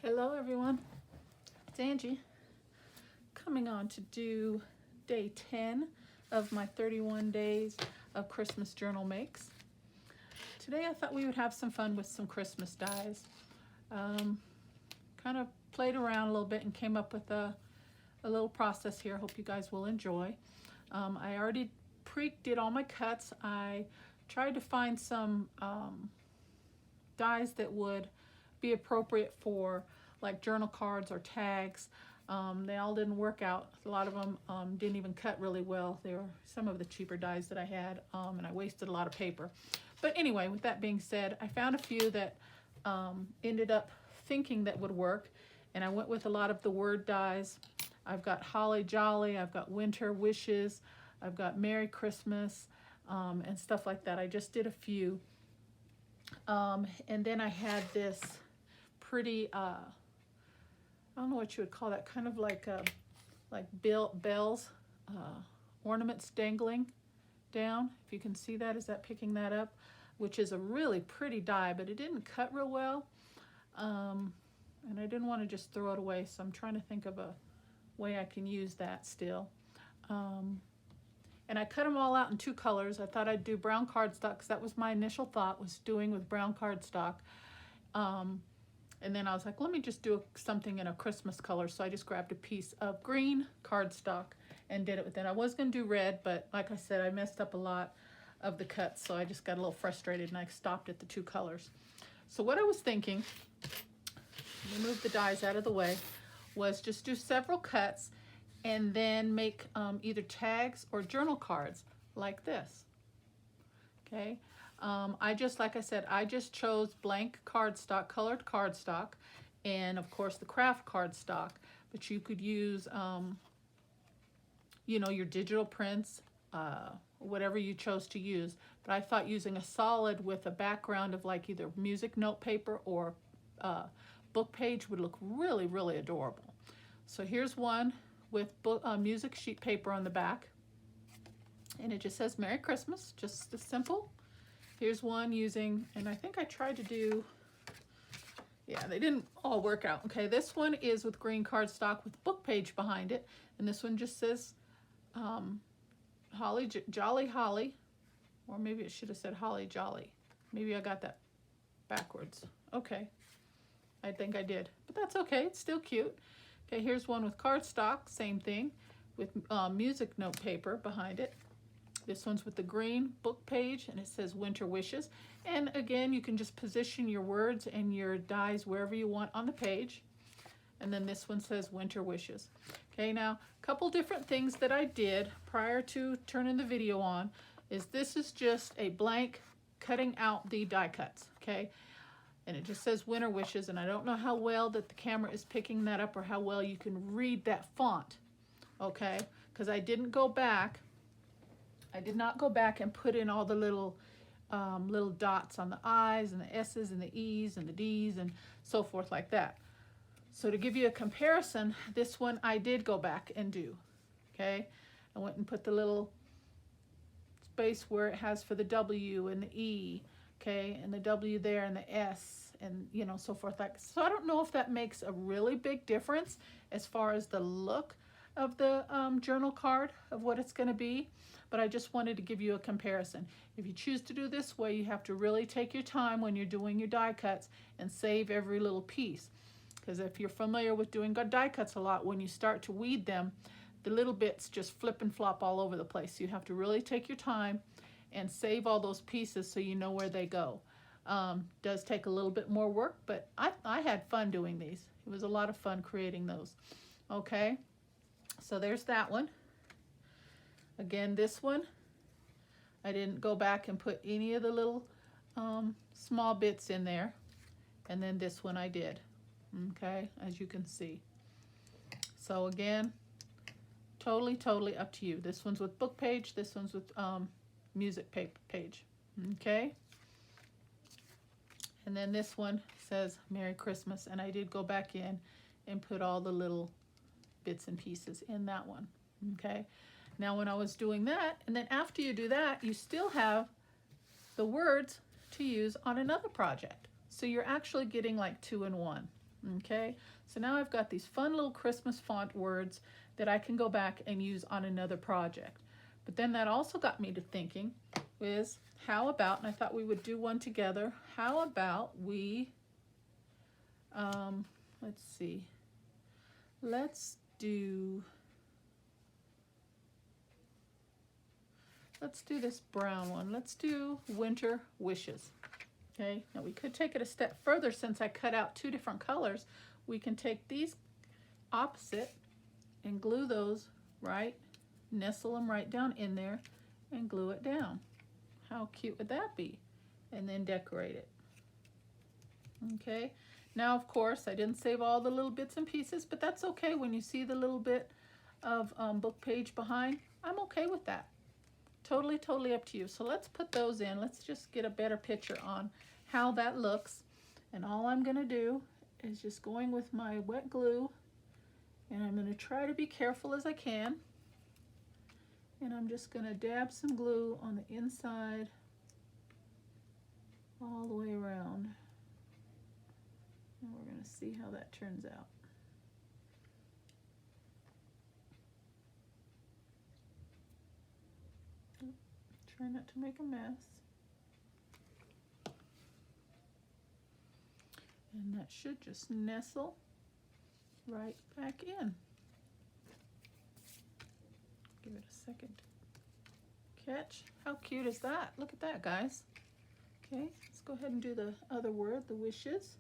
Hello everyone, it's Angie coming on to do day 10 of my 31 days of Christmas journal makes. Today I thought we would have some fun with some Christmas dies. Kind of played around a little bit and came up with a little process here. I hope you guys will enjoy. I already did all my cuts. I tried to find some dies that would be appropriate for like journal cards or tags. They all didn't work out. A lot of them didn't even cut really well. They were some of the cheaper dies that I had, and I wasted a lot of paper. But anyway, with that being said, I found a few that ended up thinking that would work, and I went with a lot of the word dies. I've got Holly Jolly, I've got Winter Wishes, I've got Merry Christmas, and stuff like that. I just did a few. And then I had this pretty, I don't know what you would call that, kind of like bells, ornaments dangling down. If you can see that, is that picking that up? Which is a really pretty die, but it didn't cut real well. And I didn't want to just throw it away, so I'm trying to think of a way I can use that still. And I cut them all out in two colors. I thought I'd do brown cardstock because that was my initial thought, was doing with brown cardstock. And then I was like, let me just do something in a Christmas color. So I just grabbed a piece of green cardstock and did it with that. I was going to do red, but like I said, I messed up a lot of the cuts, so I just got a little frustrated and I stopped at the two colors. So what I was thinking, let me move the dies out of the way, was just do several cuts and then make either tags or journal cards like this. Okay, like I said, I just chose blank cardstock, colored cardstock, and of course the craft cardstock, but you could use, you know, your digital prints, whatever you chose to use. But I thought using a solid with a background of like either music note paper or book page would look really, really adorable. So here's one with music sheet paper on the back, and it just says Merry Christmas, just as simple. Here's one using, and I think I tried to do, yeah, they didn't all work out. Okay, this one is with green cardstock with book page behind it, and this one just says Jolly Holly, or maybe it should have said Holly Jolly. Maybe I got that backwards. Okay, I think I did, but that's okay, it's still cute. Okay, here's one with cardstock, same thing, with music note paper behind it. This one's with the green book page, and it says Winter Wishes. And again, you can just position your words and your dies wherever you want on the page. And then this one says Winter Wishes. Okay, now, a couple different things that I did prior to turning the video on is this is just a blank cutting out the die cuts, okay? And it just says Winter Wishes, and I don't know how well that the camera is picking that up or how well you can read that font, okay? Because I didn't go back. I did not go back and put in all the little dots on the I's and the S's and the E's and the D's and so forth like that. So to give you a comparison, this one I did go back and do, okay? I went and put the little space where it has for the W and the E, okay, and the W there and the S, and you know, so forth. Like, so I don't know if that makes a really big difference as far as the look of the journal card of what it's going to be, but I just wanted to give you a comparison. If you choose to do this way, you have to really take your time when you're doing your die cuts and save every little piece, because if you're familiar with doing die cuts a lot, when you start to weed them, the little bits just flip and flop all over the place. So you have to really take your time and save all those pieces so you know where they go. Does take a little bit more work, but I had fun doing these. It was a lot of fun creating those. Okay, so there's that one. Again, this one, I didn't go back and put any of the little small bits in there. And then this one I did, okay, as you can see. So again, totally up to you. This one's with book page, this one's with music page, okay? And then this one says Merry Christmas, and I did go back in and put all the little bits and pieces in that one, okay? Now when I was doing that, and then after you do that, you still have the words to use on another project. So you're actually getting like 2 in 1, Okay, so now I've got these fun little Christmas font words that I can go back and use on another project. But then that also got me to thinking is, how about, and I thought we would do one together, how about we, let's see, let's do this brown one. Let's do Winter Wishes. Okay, now we could take it a step further. Since I cut out two different colors, we can take these opposite and glue those right, nestle them right down in there and glue it down. How cute would that be? And then decorate it. Okay, now of course I didn't save all the little bits and pieces, but that's okay. When you see the little bit of book page behind, I'm okay with that. Totally up to you. So let's put those in. Let's just get a better picture on how that looks. And all I'm going to do is just going with my wet glue, and I'm going to try to be careful as I can. And I'm just going to dab some glue on the inside all the way around. And we're going to see how that turns out. Try not to make a mess. And that should just nestle right back in. Give it a second to catch. How cute is that? Look at that, guys. Okay, let's go ahead and do the other word, the wishes.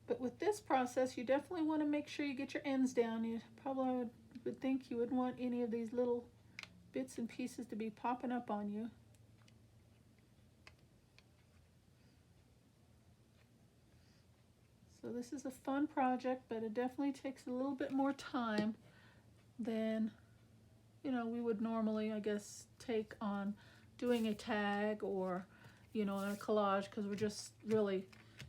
But with this process, you definitely want to make sure you get your ends down. You probably would think you wouldn't want any of these little bits and pieces to be popping up on you. So this is a fun project, but it definitely takes a little bit more time than, you know, we would normally, I guess, take on doing a tag or, you know, a collage, because we're just really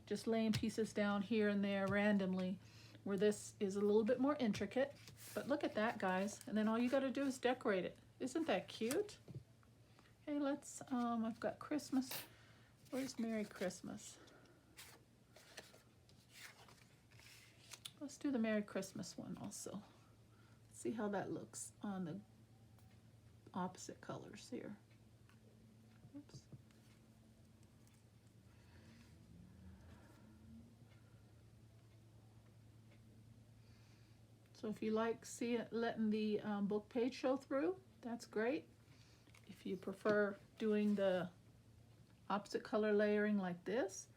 just laying pieces down here and there randomly, where this is a little bit more intricate. But look at that, guys. And then all you got to do is decorate it. Isn't that cute? Okay, let's, I've got Christmas. Where's Merry Christmas? Let's do the Merry Christmas one also. See how that looks on the opposite colors here. Oops. So if you like letting the book page show through, that's great. If you prefer doing the opposite color layering like this,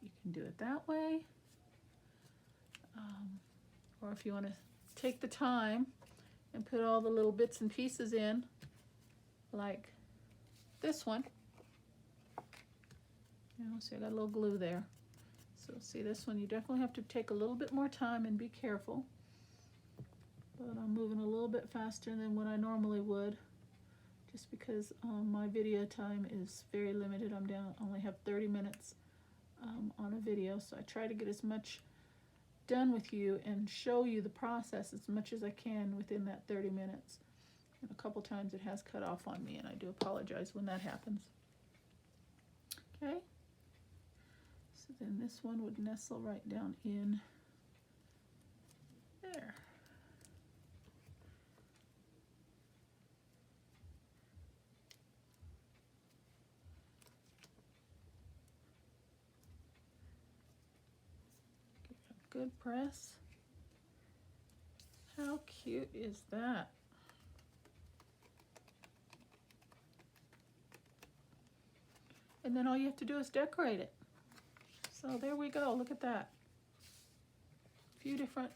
you can do it that way. Or if you want to take the time and put all the little bits and pieces in, like this one. You know, see I got a little glue there. So see this one, you definitely have to take a little bit more time and be careful. But I'm moving a little bit faster than what I normally would, just because my video time is very limited. I only have 30 minutes on a video, so I try to get as much done with you and show you the process as much as I can within that 30 minutes. And a couple times it has cut off on me, and I do apologize when that happens. Okay, so then this one would nestle right down in there. Good press. How cute is that? And then all you have to do is decorate it. So there we go, look at that. A few different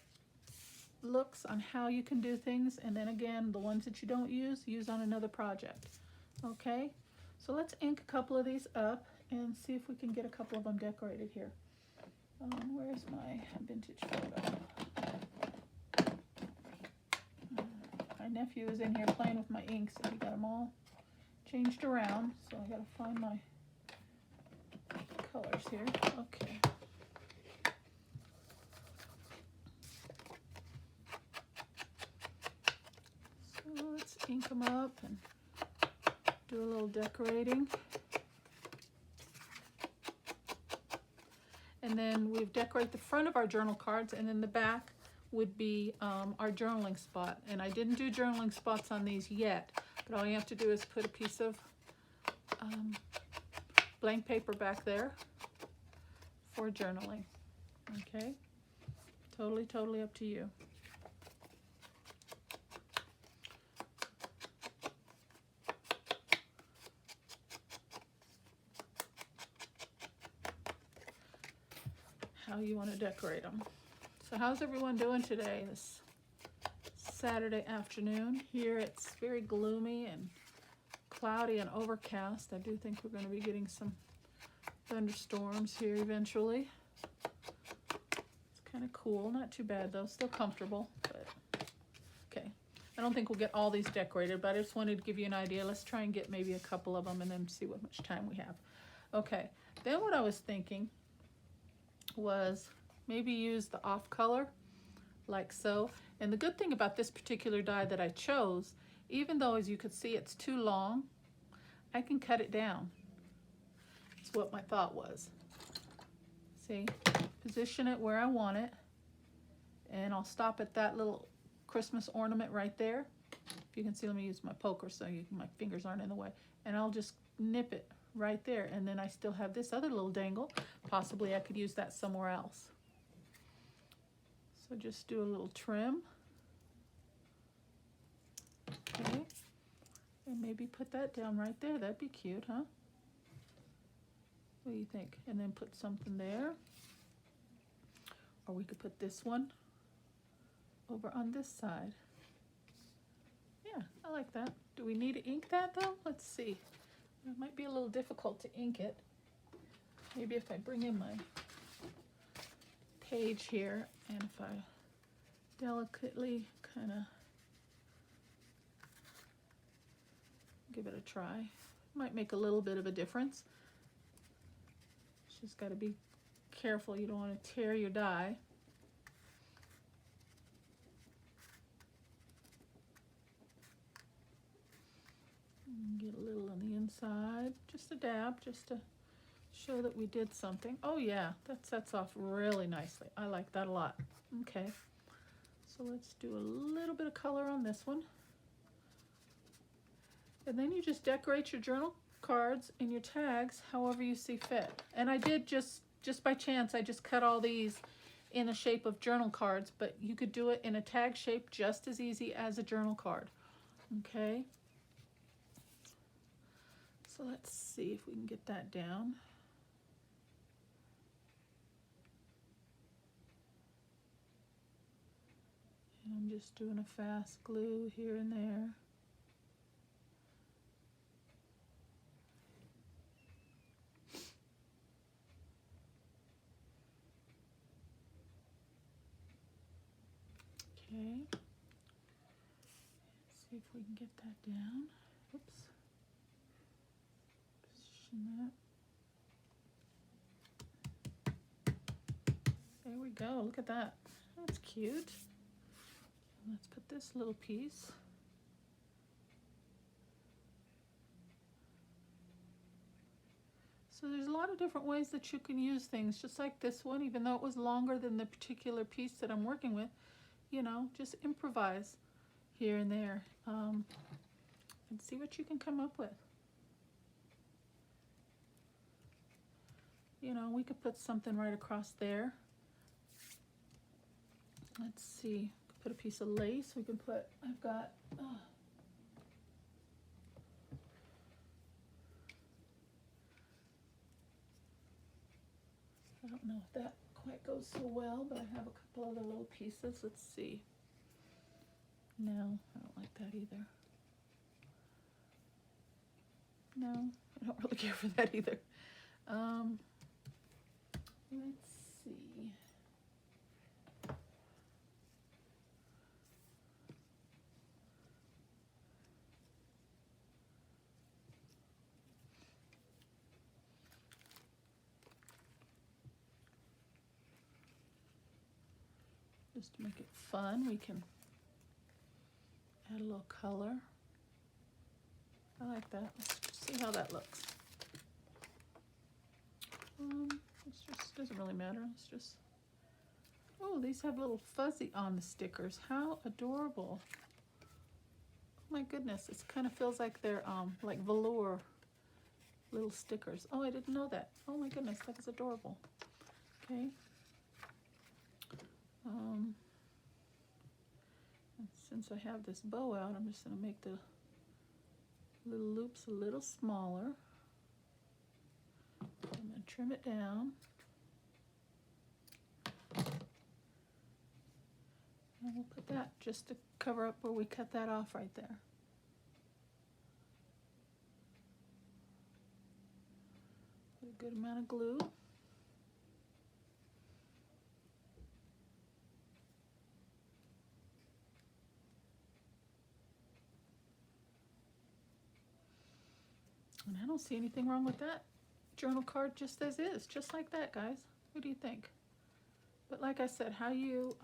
looks on how you can do things, and then again, the ones that you don't use on another project. Okay, so let's ink a couple of these up and see if we can get a couple of them decorated here. Where's my vintage photo? My nephew is in here playing with my inks, and he got them all changed around, so I gotta find my colors here. Okay. So let's ink them up and do a little decorating. And then we decorate the front of our journal cards, and then the back would be our journaling spot. And I didn't do journaling spots on these yet, but all you have to do is put a piece of blank paper back there for journaling. Okay, totally up to you. How you want to decorate them. So how's everyone doing today, this Saturday afternoon? Here it's very gloomy and cloudy and overcast. I do think we're going to be getting some thunderstorms here eventually. It's kind of cool, not too bad though, still comfortable, but okay. I don't think we'll get all these decorated, but I just wanted to give you an idea. Let's try and get maybe a couple of them and then see what much time we have. Okay, then what I was thinking was maybe use the off color like so. And the good thing about this particular die that I chose, even though as you could see it's too long, I can cut it down. That's what my thought was. See, position it where I want it, and I'll stop at that little Christmas ornament right there. If you can see, let me use my poker so my fingers aren't in the way, and I'll just nip it right there, and then I still have this other little dangle. Possibly I could use that somewhere else. So just do a little trim. Okay, and maybe put that down right there. That'd be cute, huh? What do you think? And then put something there. Or we could put this one over on this side. Yeah, I like that. Do we need to ink that though? Let's see. It might be a little difficult to ink it. Maybe if I bring in my page here, and if I delicately kind of give it a try. Might make a little bit of a difference. Just got to be careful. You don't want to tear your die. Get a little on the inside, just a dab, just to show that we did something. Oh yeah, that sets off really nicely. I like that a lot. Okay, so let's do a little bit of color on this one. And then you just decorate your journal cards and your tags however you see fit. And I did just by chance, I just cut all these in the shape of journal cards, but you could do it in a tag shape just as easy as a journal card. Okay. So let's see if we can get that down. And I'm just doing a fast glue here and there. Okay. Let's see if we can get that down. Oops. Position that. There we go. Look at that. That's cute. Let's put this little piece. So there's a lot of different ways that you can use things, just like this one, even though it was longer than the particular piece that I'm working with. You know, just improvise here and there and see what you can come up with. You know, we could put something right across there. Let's see, put a piece of lace. We can put, I've got, I don't know if that quite goes so well, but I have a couple other little pieces. Let's see. No, I don't like that either. No, I don't really care for that either. Let's see. Just to make it fun, we can add a little color. I like that. Let's see how that looks. It's just, doesn't really matter. Let's just, oh, these have little fuzzy on the stickers. How adorable. Oh my goodness, it kind of feels like they're like velour little stickers. Oh, I didn't know that. Oh my goodness, that is adorable. Okay. And since I have this bow out, I'm just going to make the little loops a little smaller. I'm going to trim it down. And we'll put that just to cover up where we cut that off right there. Put a good amount of glue. And I don't see anything wrong with that journal card just as is, just like that, guys. What do you think? But like I said, how you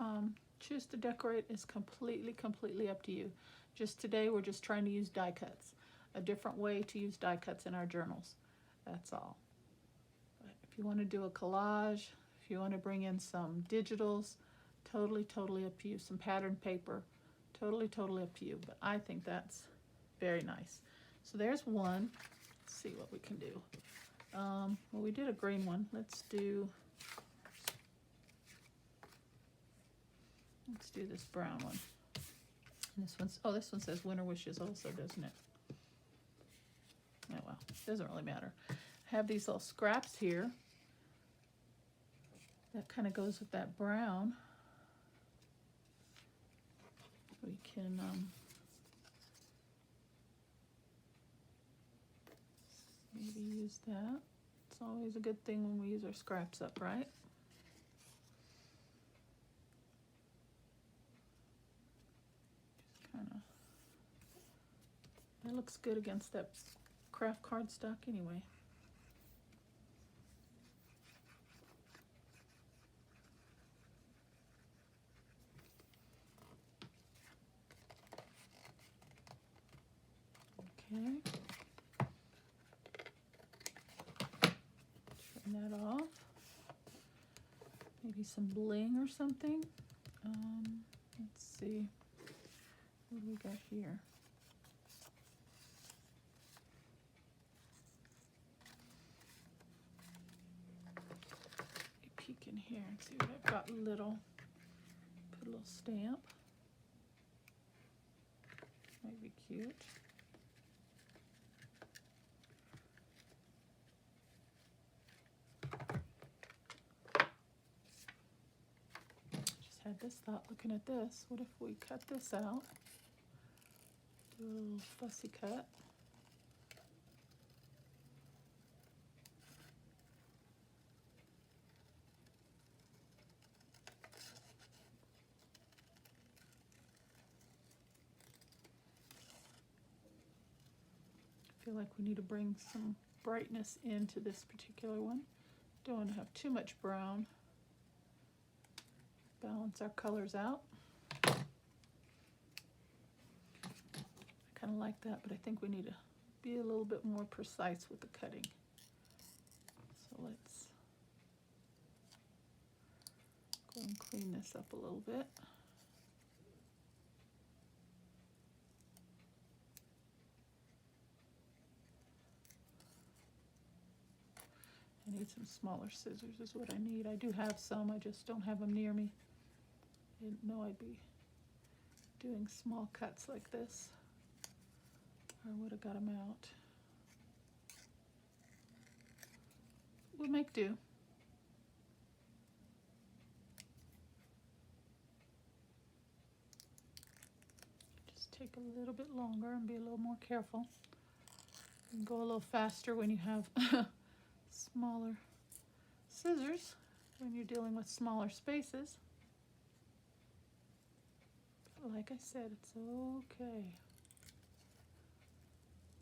choose to decorate is completely up to you. Just today, we're just trying to use die cuts. A different way to use die cuts in our journals. That's all. But if you want to do a collage, if you want to bring in some digitals, totally up to you. Some pattern paper, totally up to you. But I think that's very nice. So there's one. Let's see what we can do. Well, we did a green one. Let's do this brown one. And this one's, oh, this one says Winter Wishes also, doesn't it? Oh well, doesn't really matter. I have these little scraps here. That kind of goes with that brown. We can maybe use that. It's always a good thing when we use our scraps up, right? Just kind of, that looks good against that craft cardstock anyway. Okay. Turn that off. Maybe some bling or something. Let's see. What do we got here? Peek in here and see what I've got. Little, put a little stamp. Might be cute. Just had this thought looking at this. What if we cut this out? Do a little fussy cut. I feel like we need to bring some brightness into this particular one. Don't want to have too much brown. Balance our colors out. I kind of like that, but I think we need to be a little bit more precise with the cutting. So let's go and clean this up a little bit. I need some smaller scissors is what I need. I do have some, I just don't have them near me. I didn't know I'd be doing small cuts like this. Or would have got them out. We'll make do. Just take a little bit longer and be a little more careful. You can go a little faster when you have smaller scissors, when you're dealing with smaller spaces. But like I said, it's okay.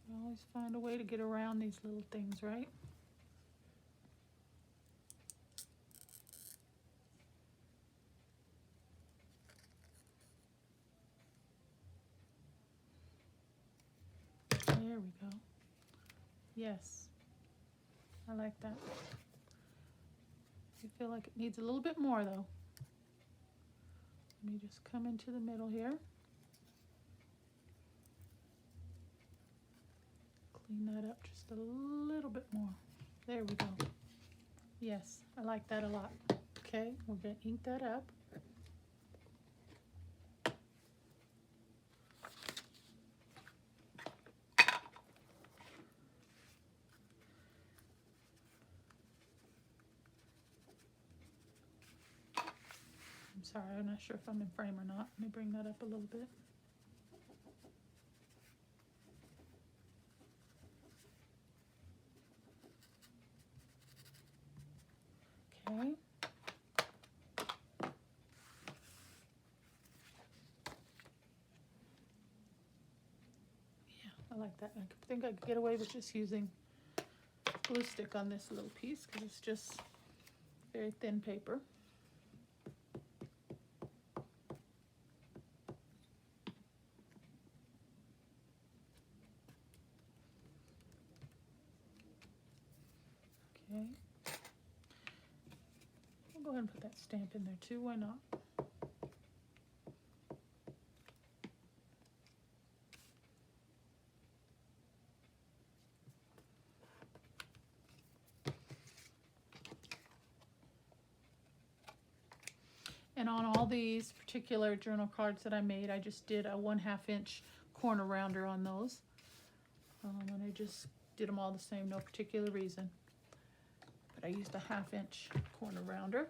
You always find a way to get around these little things, right? There we go. Yes, I like that. I feel like it needs a little bit more though. Let me just come into the middle here. Clean that up just a little bit more. There we go. Yes, I like that a lot. Okay, we're going to ink that up. I'm sorry, I'm not sure if I'm in frame or not. Let me bring that up a little bit. Okay. Yeah, I like that. I think I could get away with just using glue stick on this little piece because it's just very thin paper. Okay. I'll go ahead and put that stamp in there too, why not? And on all these particular journal cards that I made, I just did a 1/2 inch corner rounder on those. And I just did them all the same, no particular reason. But I used a 1/2 inch corner rounder.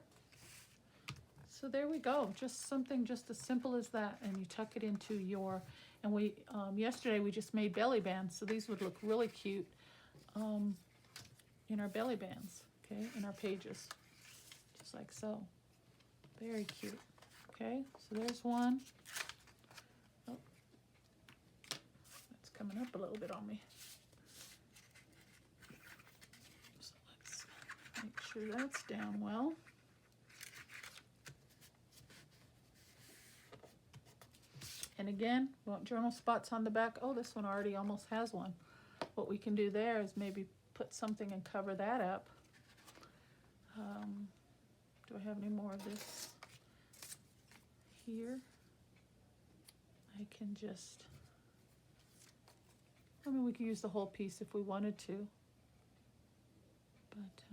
So there we go, just something just as simple as that, and you tuck it into your, and we, yesterday we just made belly bands, so these would look really cute in our belly bands, okay, in our pages, just like so. Very cute. Okay, so there's one. Oh, that's coming up a little bit on me. So let's make sure that's down well. And again, we want journal spots on the back. Oh, this one already almost has one. What we can do there is maybe put something and cover that up. Do I have any more of this here? I can just, I mean, we could use the whole piece if we wanted to. But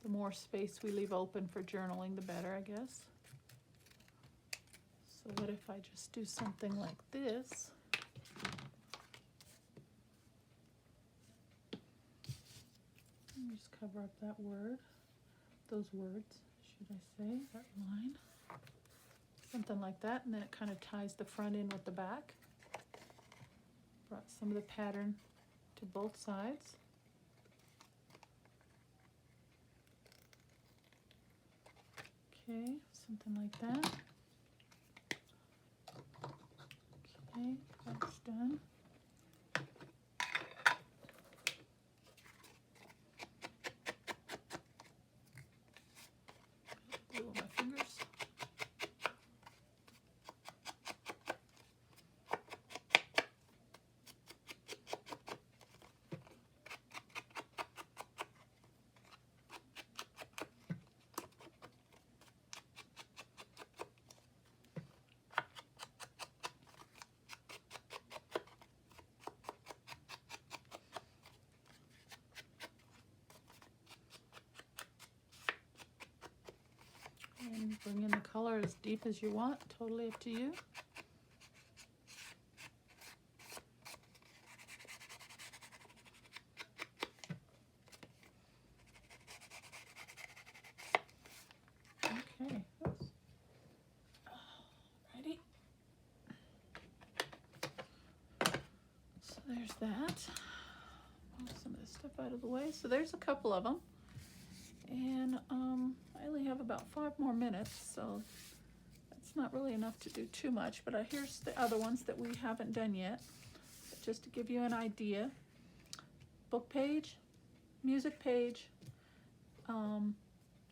the more space we leave open for journaling, the better, I guess. So what if I just do something like this? Let me just cover up that word, those words, should I say, that line. Something like that, and then it kind of ties the front in with the back. Brought some of the pattern to both sides. Okay, something like that. Okay, that's done. Glue on my fingers. And bring in the color as deep as you want, totally up to you. Okay, oops. Alrighty. So there's that. Move some of this stuff out of the way. So there's a couple of them. And I only have about 5 more minutes, so that's not really enough to do too much. But here's the other ones that we haven't done yet. But just to give you an idea, book page, music page,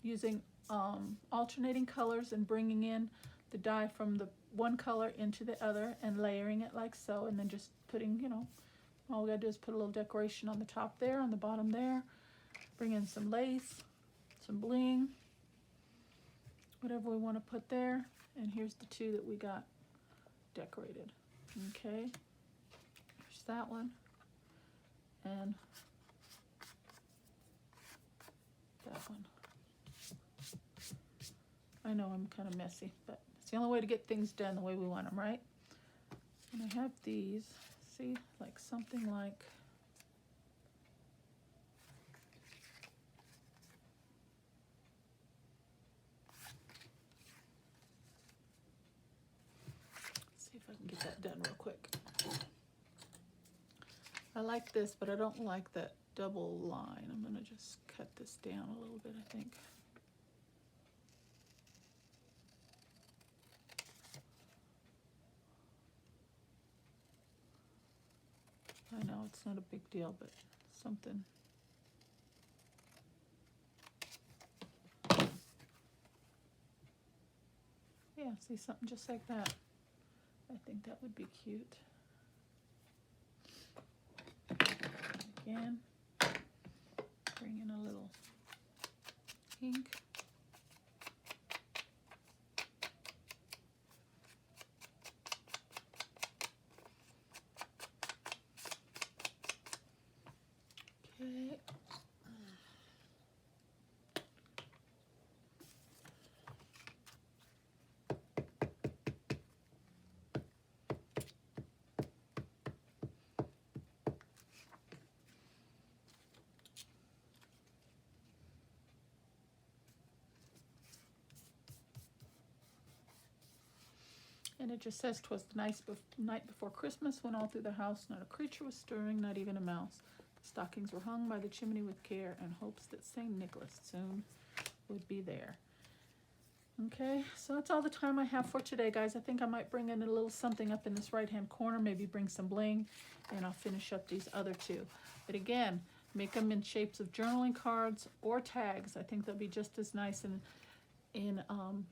using alternating colors and bringing in the dye from the one color into the other and layering it like so, and then just putting, you know, all we gotta do is put a little decoration on the top there, on the bottom there, bring in some lace, some bling, whatever we want to put there. And here's the two that we got decorated. Okay, there's that one, and that one. I know I'm kind of messy, but it's the only way to get things done the way we want them, right? And I have these, see, like something like, let's see if I can get that done real quick. I like this, but I don't like that double line. I'm gonna just cut this down a little bit, I think. I know it's not a big deal, but something. Yeah, see, something just like that. I think that would be cute. Again, bring in a little ink. Okay. And it just says, "'Twas the night before Christmas, when all through the house not a creature was stirring, not even a mouse. The stockings were hung by the chimney with care, and hopes that St. Nicholas soon would be there." Okay, so that's all the time I have for today, guys. I think I might bring in a little something up in this right-hand corner, maybe bring some bling, and I'll finish up these other two. But again, make them in shapes of journaling cards or tags. I think they'll be just as nice, and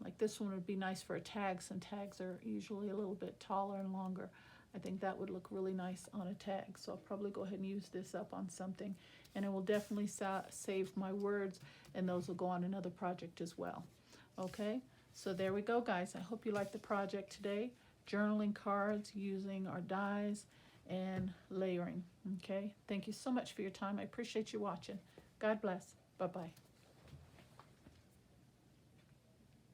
like this one would be nice for a tag. Some tags are usually a little bit taller and longer. I think that would look really nice on a tag, so I'll probably go ahead and use this up on something, and it will definitely save my words, and those will go on another project as well. Okay, so there we go, guys. I hope you liked the project today. Journaling cards using our dies and layering. Okay, thank you so much for your time. I appreciate you watching. God bless. Bye-bye.